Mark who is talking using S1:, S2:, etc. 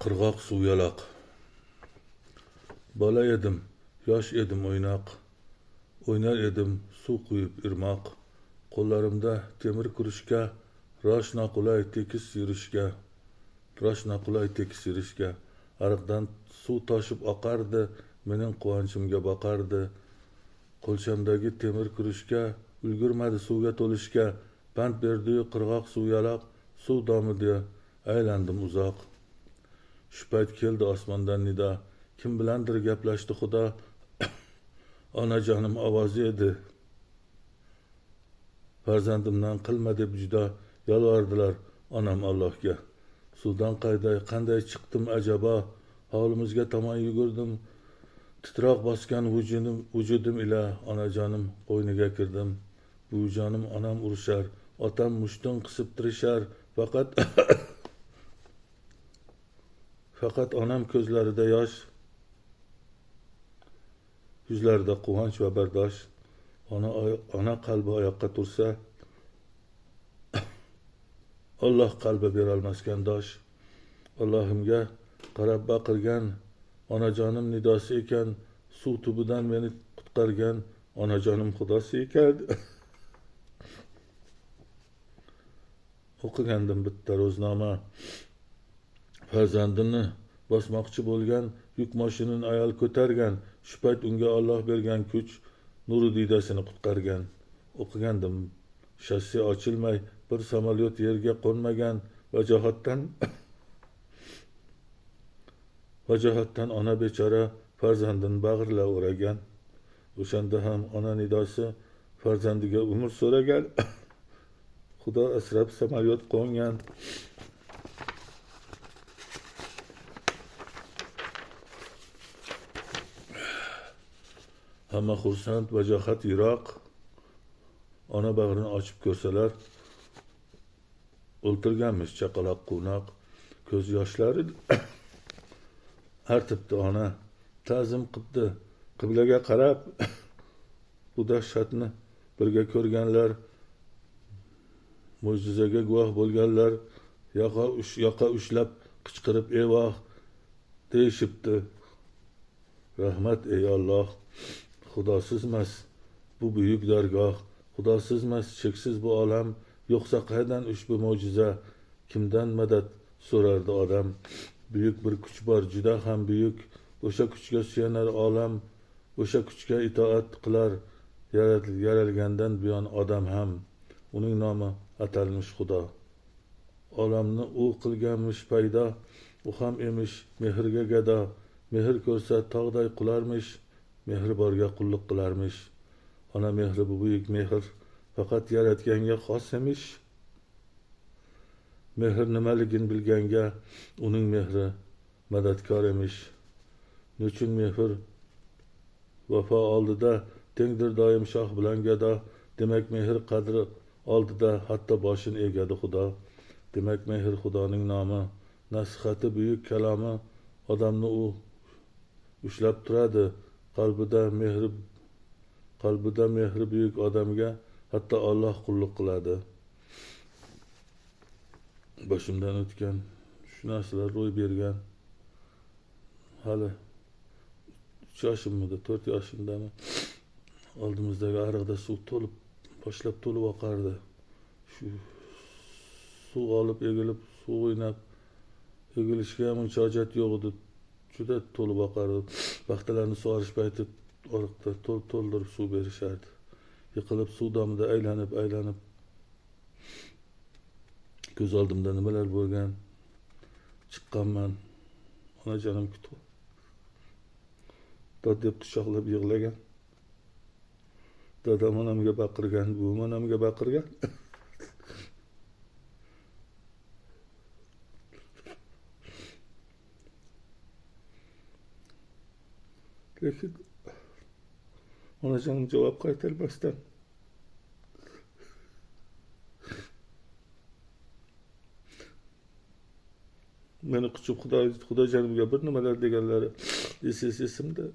S1: Qirg'oq suv yaloq. Bola edim, yosh edim o'ynar edim suv quyib irmoq. Qo'llarimda temir kurishga, roshna qulay tekis yurishga. Ariqdan suv toshib oqardi, mening quvonchimga boqardi. Qo'lchamdagi temir kurishga, ulgurmadi suvga to'lishga. Pand berdi-yu qirg'oq suv yaloq, suv domida aylandim uzoq. Shu payt keldi osmondan nido, kim bilandir gaplashdi Xudo. Onajonim ovozi edi, farzandimdan qilma deb judo yolvordilar onam Allohga. Suvdan qanday chiqdim ajabo, hovlimizga tomon yugurdim. Titroq bosgan vujudim ila onajonim qo'yniga kirdim. Buvijonim onam urishar, otam mushtin qisib tirishar, faqat onam ko'zlarida yosh, yuzlarida quvonch va bardosh. Ona qalbi oyoqqa tursa, Alloh qalbi berolmaskan dosh. Allohimga qarab baqirgan onajonim nidosi ekan, suv tubidan meni qutqargan onajonim xudosi ekan. O'qigandim bitta ro'znoma. Farzandini bosmoqchi bo'lgan yuk mashinani ayol ko'targan. Shu payt unga Alloh bergan kuch nuri diydasini qutqargan. O'qigandim, shassi ochilmay bir samolyot yerga qo'nmagan. Vajohatdan ona bechora farzandini bag'rila o'ragan. O'shanda ham ona nidosi farzandiga umr so'ragan. Xudo asrab samolyot qo'ngan. Hamma xursand, vajohat yiroq. Ona bag'rini ochib ko'rsalar, o'ltirganmish chaqaloq quvnoq. Ko'z yoshlari artibdi ona, ta'zim qilibdi qiblaga qarab. Bu dahshatni birga ko'rganlar, mo'jizaga guvoh bo'lganlar yoqa ushlab qichqirib evoh deyishibdi. Rahmat ey Alloh, xudosizmas bu buyuk dargoh. Xudosizmas cheksiz bu olam, yo'qsa qaydan ushbu mo'jiza? Kimdan madad so'rardi odam? Buyuk bir kuch bor, juda ham buyuk. O'sha kuchga suyanar olam, o'sha kuchga itoat qilar yaralgandan buyon odam ham. Uning nomi atalmish Xudo. Olamni u qilganmish paydo, u ham emish mehrga gado. Mehr ko'rsa tog'day qularmish, mehri borga qulluq qilarmish. Ona mehri bu buyuk mehr, faqat yaratganga xos emish. Mehr nimaligini bilganga uning mehri madadkor emish. Nechun mehr vafo oldida tengdir doim shoh bilan gado. Demak mehr qadri oldida hatto boshini egadi Xudo. Demak mehr Xudoning nomi, nasihati buyuk kalomi. Odamni u ushlab turadi, qalbida mehri buyuk odamga hatto Alloh qulluq qiladi. Boshimdan o'tgan shu narsalar ro'y bergan. Hali 3 yoshimda, 4 yoshimdami oldimizdagi ariqda suv boshlab to'lib oqardi. Shu suv olib egilib, suv o'ynab, egilishga ham uncha hojat yo'q edi. Juda to'lib oqardi. Paxtalarni sug'orish payti oriqda to'ldirib suv berishardi. Yiqilib suv domida aylanib ko'z oldimda nimalar bo'lgan. Chiqqanman. Onajonim kutib dod deb quchoqlab yig'lagan. Dadam onamga baqirgan, buvim onamga baqirgan. Lekin onajonim javob qaytarmasdan meni quchib Xudojonimga bir nimalar deganlari esimda.